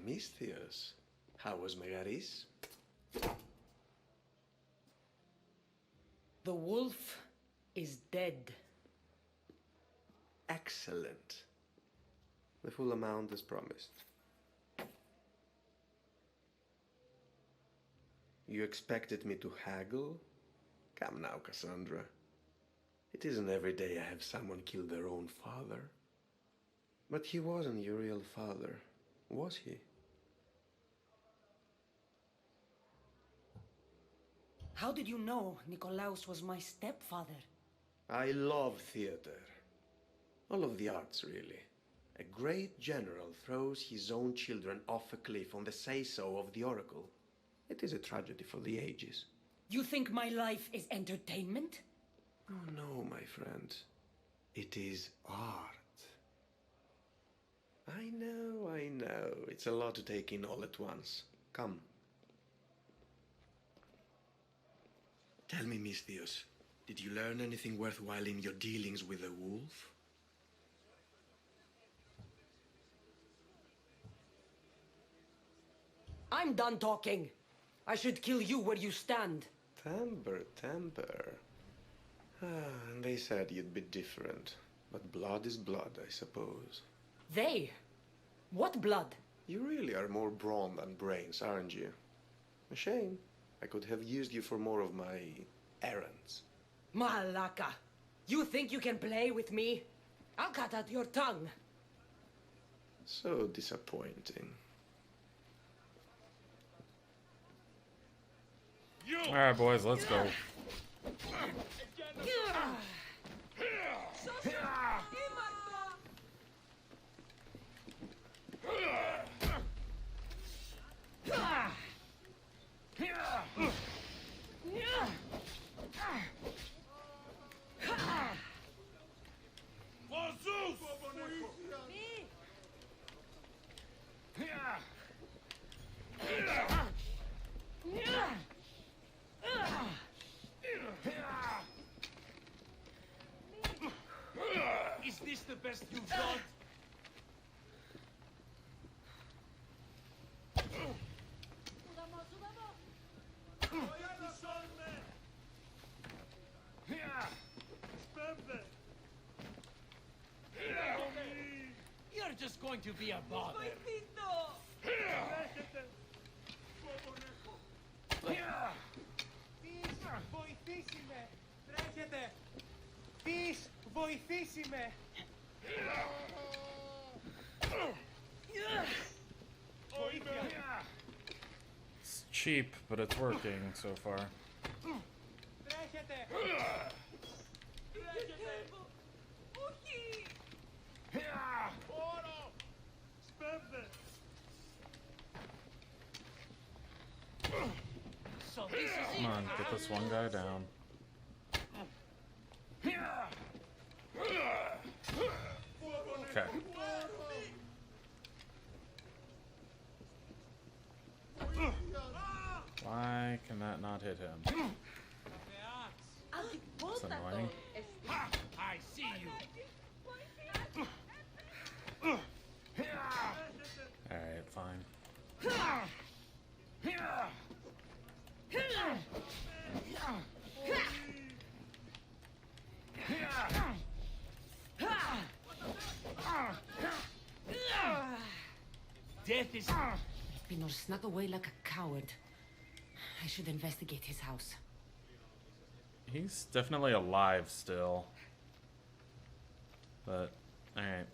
Misthios, how was Megaris? The wolf is dead. Excellent. The full amount as promised. You expected me to haggle? Come now, Cassandra. It isn't every day I have someone kill their own father. But he wasn't your real father, was he? How did you know Nikolaos was my stepfather? I love theater. All of the arts, really. A great general throws his own children off a cliff on the say-so of the oracle. It is a tragedy for the ages. You think my life is entertainment? Oh no, my friend. It is art. I know. It's a lot to take in all at once. Come. Tell me, Misthios, did you learn anything worthwhile in your dealings with the wolf? I'm done talking. I should kill you where you stand. Temper. And they said you'd be different. But blood is blood, I suppose. They? What blood? You really are more brawn than brains, aren't you? A shame. I could have used you for more of my errands. Malaka. You think you can play with me? I'll cut out your tongue. So disappointing. Alright, boys, let's go. Is this the best you've got? You're just going to be a bother. Βοηθήσει με! It's cheap, but it's working so far. Τρέχετε! Oro! Spędzę! So this is Come on, get this one guy down. Okay. Why can that not hit him? That's annoying. Ha! I see you. Alright, fine. Death is... Pinor snuck away like a coward. I should investigate his house. He's definitely alive still. But, alright.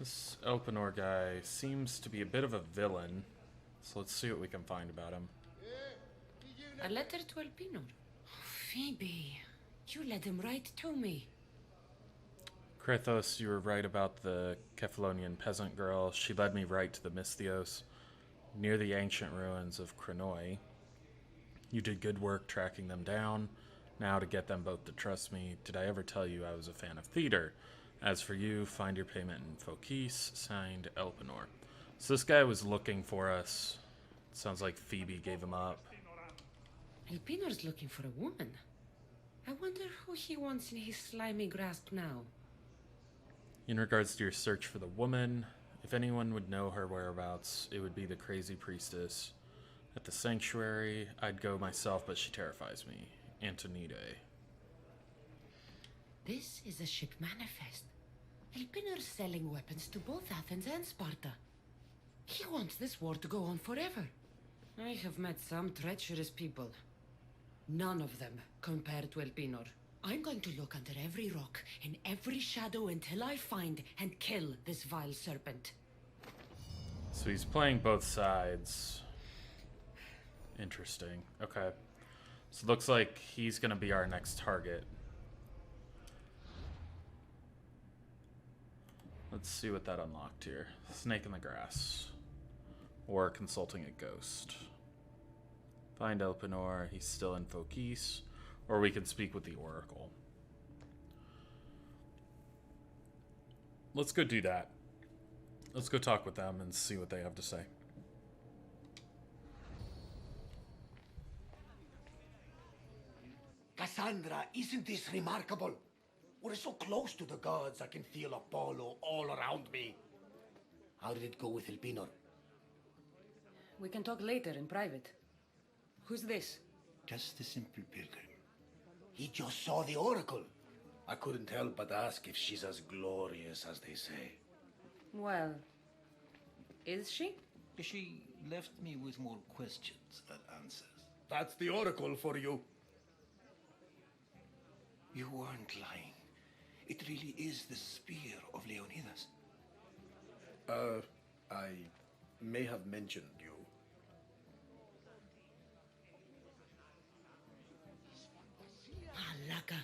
This Elpenor guy seems to be a bit of a villain. So let's see what we can find about him. A letter to Elpinor. Phoebe, you led him right to me. Krathos, you were right about the Kephalonian peasant girl. She led me right to the Misthios, near the ancient ruins of Krenoi. You did good work tracking them down. Now to get them both to trust me, did I ever tell you I was a fan of theater? As for you, find your payment in Phokis, signed Elpenor. So this guy was looking for us. Sounds like Phoebe gave him up. Elpinor's looking for a woman. I wonder who he wants in his slimy grasp now. In regards to your search for the woman, if anyone would know her whereabouts, it would be the crazy priestess. At the sanctuary, I'd go myself, but she terrifies me. Antonide. This is a ship manifest. Elpinor's selling weapons to both Athens and Sparta. He wants this war to go on forever. I have met some treacherous people. None of them compare to Elpinor. I'm going to look under every rock, in every shadow, until I find and kill this vile serpent. So he's playing both sides. Interesting. Okay. So it looks like he's going to be our next target. Let's see what that unlocked here. Snake in the grass. Or consulting a ghost. Find Elpinor. He's still in Phokis. Or we can speak with the Oracle. Let's go do that. Let's go talk with them and see what they have to say. Cassandra, isn't this remarkable? We're so close to the gods, I can feel Apollo all around me. How did it go with Elpinor? We can talk later in private. Who's this? Just a simple pilgrim. He just saw the oracle. I couldn't help but ask if she's as glorious as they say. Well, is she? She left me with more questions than answers. That's the oracle for you. You weren't lying. It really is the spear of Leonidas. I may have mentioned you. Laka.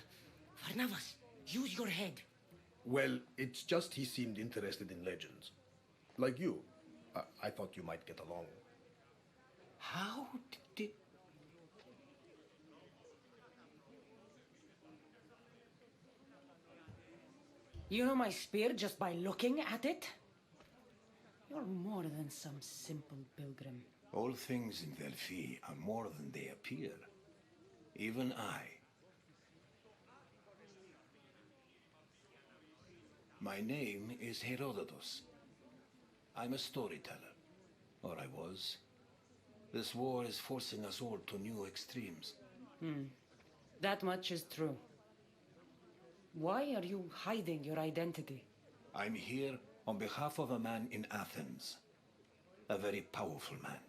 Varnavas, use your head. Well, it's just he seemed interested in legends. Like you. I thought you might get along. How did... You know my spear just by looking at it? You're more than some simple pilgrim. All things in Delphi are more than they appear. Even I. My name is Herodotus. I'm a storyteller. Or I was. This war is forcing us all to new extremes. That much is true. Why are you hiding your identity? I'm here on behalf of a man in Athens. A very powerful man.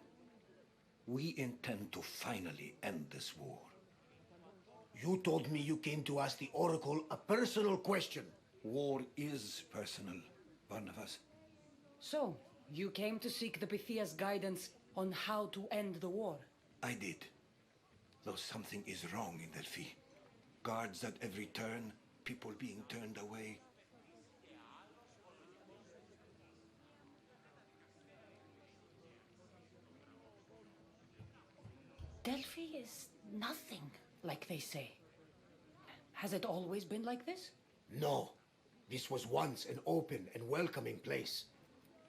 We intend to finally end this war. You told me you came to ask the oracle a personal question. War is personal, Barnabas. So, you came to seek the Pythia's guidance on how to end the war? I did. Though something is wrong in Delphi. Guards at every turn, people being turned away. Delphi is nothing, like they say. Has it always been like this? No. This was once an open and welcoming place.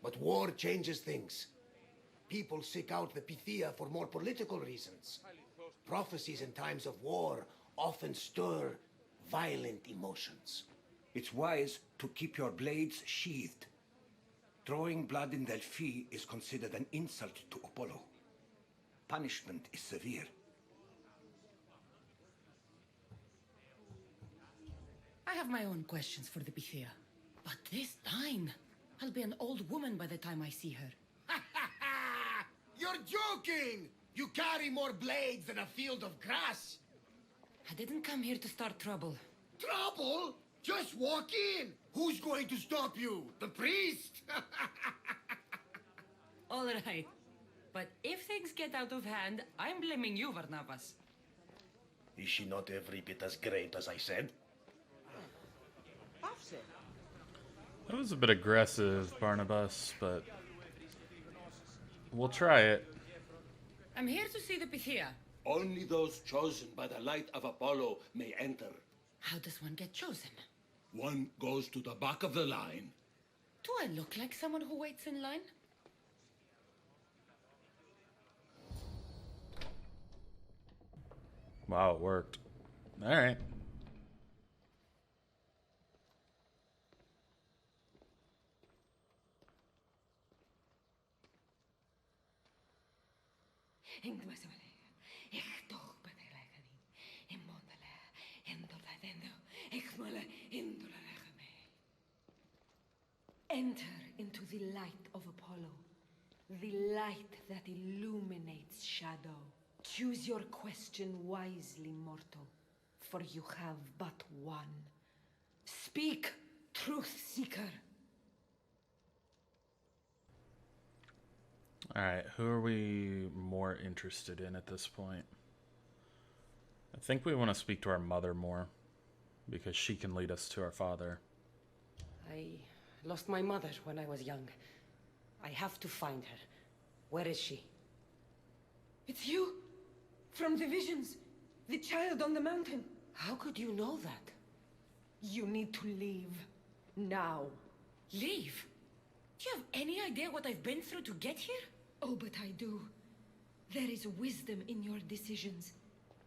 But war changes things. People seek out the Pythia for more political reasons. Prophecies in times of war often stir violent emotions. It's wise to keep your blades sheathed. Drawing blood in Delphi is considered an insult to Apollo. Punishment is severe. I have my own questions for the Pythia. But this Dine, I'll be an old woman by the time I see her. You're joking! You carry more blades than a field of grass. I didn't come here to start trouble. Trouble? Just walk in. Who's going to stop you? The priest? All right. But if things get out of hand, I'm blaming you, Varnavas. Is she not every bit as great as I said? That was a bit aggressive, Barnabas, but we'll try it. I'm here to see the Pythia. Only those chosen by the light of Apollo may enter. How does one get chosen? One goes to the back of the line. Do I look like someone who waits in line? Wow, it worked. All right. Ingmasole, Ichtoch Badelagani, Immondale, Indoladendo, Ichmole, Indolagame. Enter into the light of Apollo, the light that illuminates shadow. Choose your question wisely, mortal, for you have but one. Speak, truth seeker. Alright, who are we more interested in at this point? I think we want to speak to our mother more, because she can lead us to our father. I lost my mother when I was young. I have to find her. Where is she? It's you! From the visions! The child on the mountain! How could you know that? You need to leave. Now. Leave? Do you have any idea what I've been through to get here? Oh, but I do. There is wisdom in your decisions.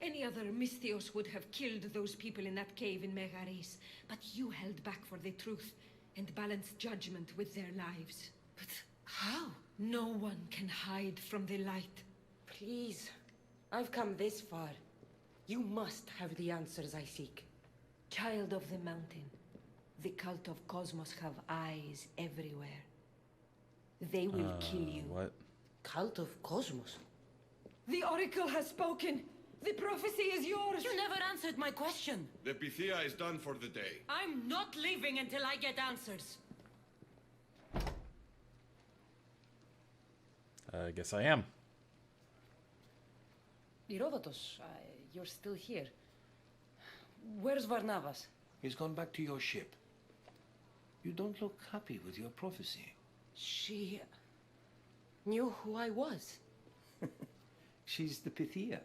Any other Misthios would have killed those people in that cave in Megaris, but you held back for the truth and balanced judgment with their lives. But how? No one can hide from the light. Please. I've come this far. You must have the answers I seek. Child of the mountain, the cult of Cosmos have eyes everywhere. They will kill you. What? Cult of Cosmos? The Oracle has spoken! The prophecy is yours! You never answered my question! The Pythia is done for the day. I'm not leaving until I get answers! I guess I am. Herodotus, you're still here. Where's Varnavas? He's gone back to your ship. You don't look happy with your prophecy. She knew who I was. She's the Pythia.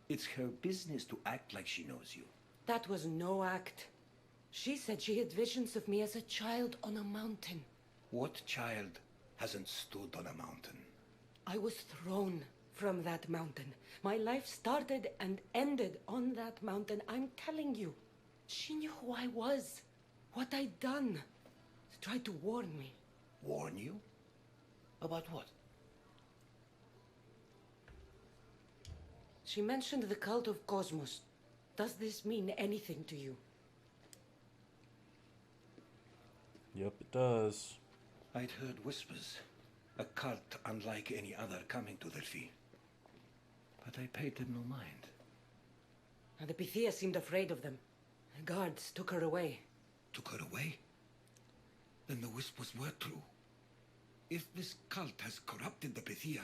It's her business to act like she knows you. That was no act. She said she had visions of me as a child on a mountain. What child hasn't stood on a mountain? I was thrown from that mountain. My life started and ended on that mountain. I'm telling you. She knew who I was, what I'd done. She tried to warn me. Warn you? About what? She mentioned the cult of Cosmos. Does this mean anything to you? Yep, it does. I'd heard whispers. A cult unlike any other coming to Delphi. But I paid them no mind. And the Pythia seemed afraid of them. The guards took her away. Took her away? Then the whispers were true. If this cult has corrupted the Pythia...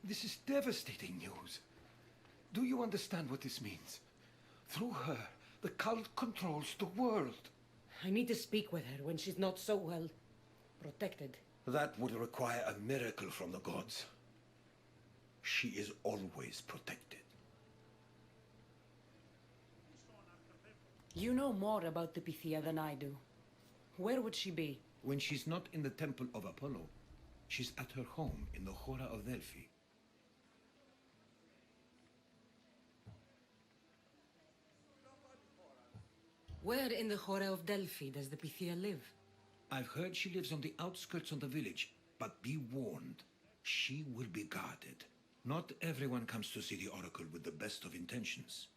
This is devastating news. Do you understand what this means? Through her, the cult controls the world. I need to speak with her when she's not so well protected. That would require a miracle from the gods. She is always protected. You know more about the Pythia than I do. Where would she be? When she's not in the temple of Apollo, she's at her home in the Hora of Delphi. Where in the Hora of Delphi does the Pythia live? I've heard she lives on the outskirts of the village, but be warned, she will be guarded. Not everyone comes to see the Oracle with the best of intentions.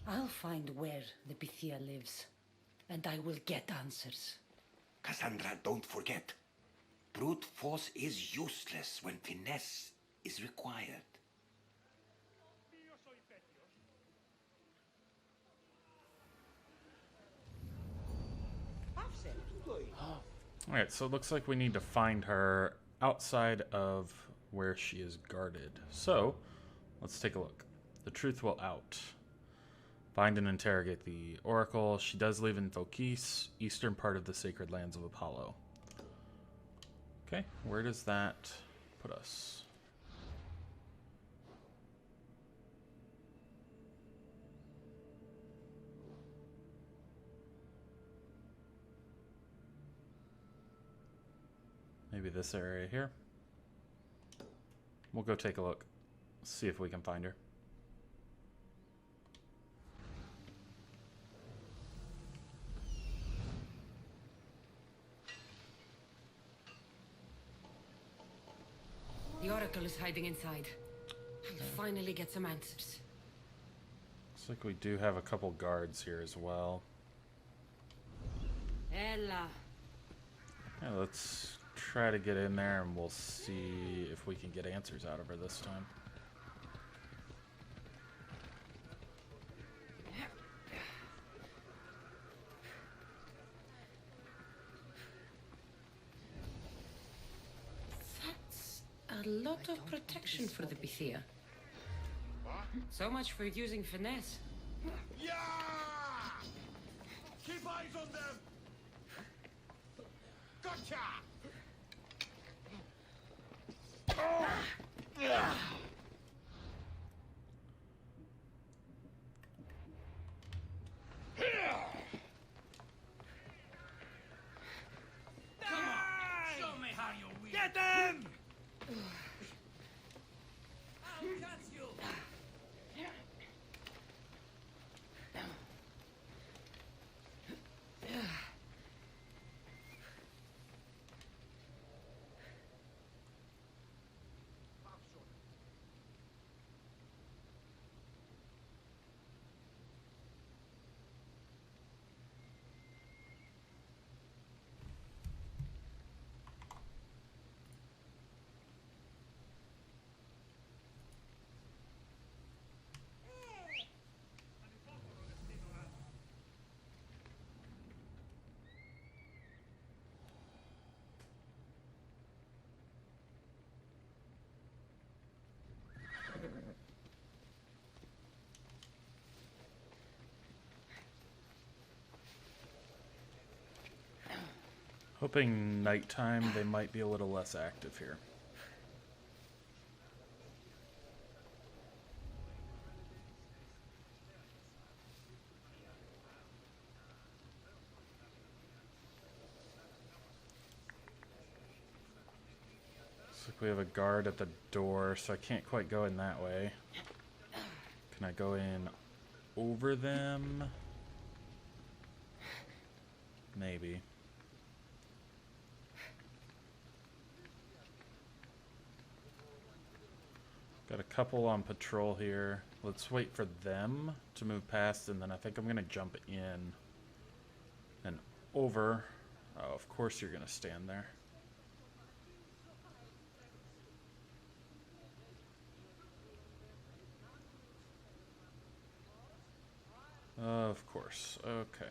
I'll find where the Pythia lives, and I will get answers. Cassandra, don't forget. Brute force is useless when finesse is required. Alright, so it looks like we need to find her outside of where she is guarded. So, let's take a look. The truth will out. Find and interrogate the Oracle. She does live in Phokis, eastern part of the sacred lands of Apollo. Okay, where does that put us? Maybe this area here. We'll go take a look. See if we can find her. oracle is hiding inside. I'll finally get some answers. Looks like we do have a couple guards here as well. Ella. Yeah, let's try to get in there and we'll see if we can get answers out of her this time. A lot of protection for the Pythia. So much for using finesse. Yeah! Keep eyes on them! Gotcha! Show me how you win. Get them! I'll catch you. Hoping nighttime they might be a little less active here. Looks like we have a guard at the door, so I can't quite go in that way. Can I go in over them? Maybe. Got a couple on patrol here. Let's wait for them to move past, and then I think I'm gonna jump in and over. Oh, of course you're gonna stand there. Of course. Okay.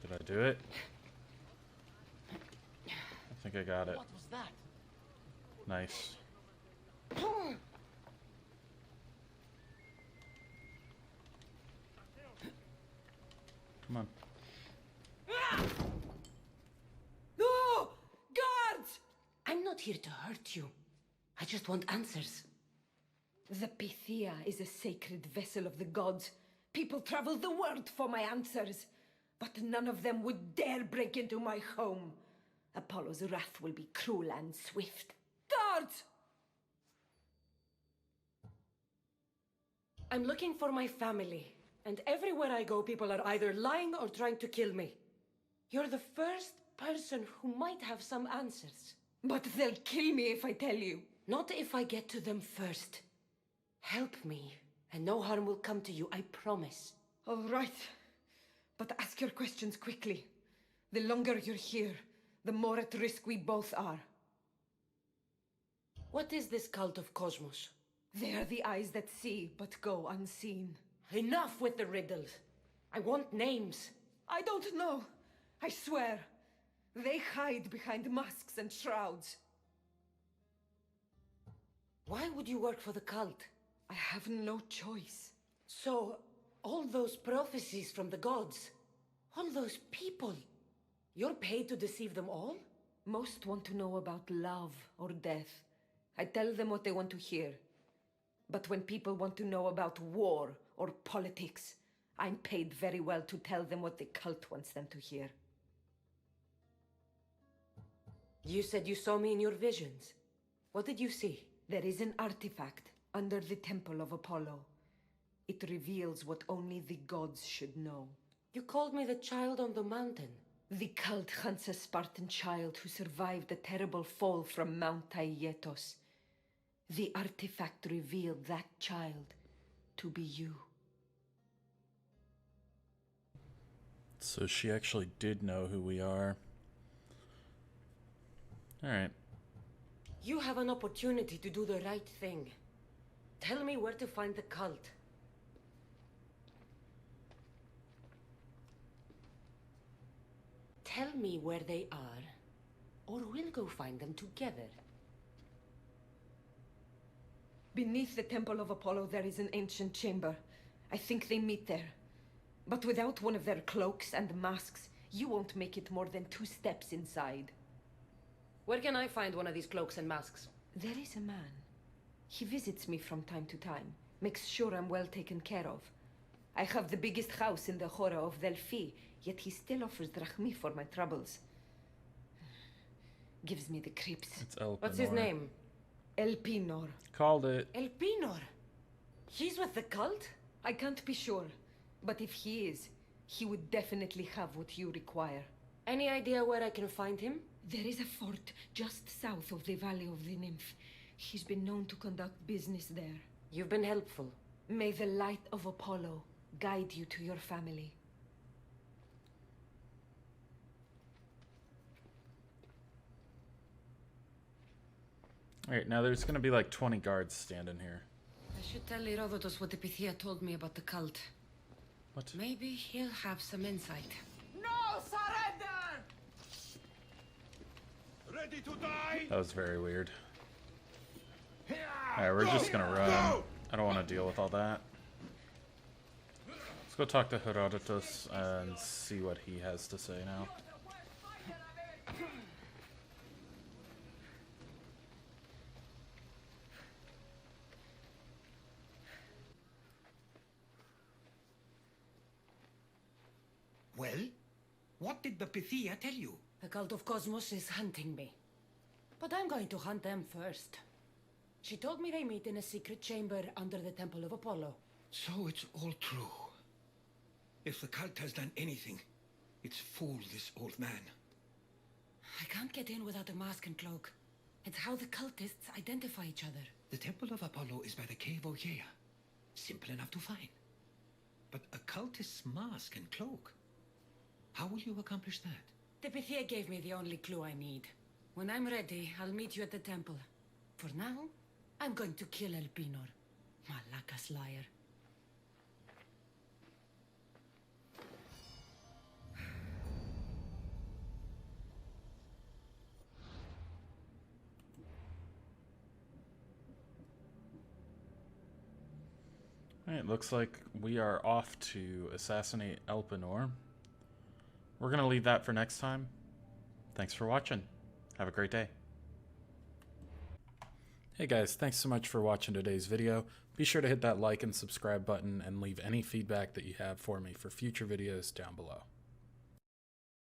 Did I do it? I think I got it. What was that? Nice. Come on. No! Guards! I'm not here to hurt you. I just want answers. The Pythia is a sacred vessel of the gods. People travel the world for my answers. But none of them would dare break into my home. Apollo's wrath will be cruel and swift. Guards! I'm looking for my family. And everywhere I go, people are either lying or trying to kill me. You're the first person who might have some answers. But they'll kill me if I tell you. Not if I get to them first. Help me, and no harm will come to you, I promise. All right. But ask your questions quickly. The longer you're here, the more at risk we both are. What is this cult of Cosmos? They are the eyes that see, but go unseen. Enough with the riddles. I want names. I don't know. I swear. They hide behind masks and shrouds. Why would you work for the cult? I have no choice. So, all those prophecies from the gods, all those people, you're paid to deceive them all? Most want to know about love or death. I tell them what they want to hear. But when people want to know about war or politics, I'm paid very well to tell them what the cult wants them to hear. You said you saw me in your visions. What did you see? There is an artifact under the Temple of Apollo. It reveals what only the gods should know. You called me the child on the mountain. The cult hunts a Spartan child who survived the terrible fall from Mount Aietos. The artifact revealed that child to be you. So she actually did know who we are. Alright. You have an opportunity to do the right thing. Tell me where to find the cult. Tell me where they are, or we'll go find them together. Beneath the Temple of Apollo there is an ancient chamber. I think they meet there. But without one of their cloaks and masks, you won't make it more than 2 steps inside. Where can I find one of these cloaks and masks? There is a man. He visits me from time to time, makes sure I'm well taken care of. I have the biggest house in the Hora of Delphi, yet he still offers drachmi for my troubles. Gives me the creeps. It's Elpenor. What's his name? Elpenor. Called it. Elpenor. He's with the cult? I can't be sure, but if he is, he would definitely have what you require. Any idea where I can find him? There is a fort just south of the Valley of the Nymph. He's been known to conduct business there. You've been helpful. May the light of Apollo guide you to your family. Alright, now there's gonna be like 20 guards standing here. I should tell Herodotus what the Pythia told me about the cult. What? Maybe he'll have some insight. No surrender! Ready to die? That was very weird. Alright, we're just gonna run. I don't want to deal with all that. Let's go talk to Herodotus and see what he has to say now. Well, what did the Pythia tell you? The cult of Cosmos is hunting me. But I'm going to hunt them first. She told me they meet in a secret chamber under the Temple of Apollo. So it's all true. If the cult has done anything, it's fooled this old man. I can't get in without a mask and cloak. It's how the cultists identify each other. The Temple of Apollo is by the cave Ogea. Simple enough to find. But a cultist's mask and cloak? How will you accomplish that? The Pythia gave me the only clue I need. When I'm ready, I'll meet you at the temple. For now, I'm going to kill Elpenor. Malaka's liar. Alright, looks like we are off to assassinate Elpenor. We're going to leave that for next time. Thanks for watching. Have a great day. Hey guys, thanks so much for watching today's video. Be sure to hit that like and subscribe button and leave any feedback that you have for me for future videos down below.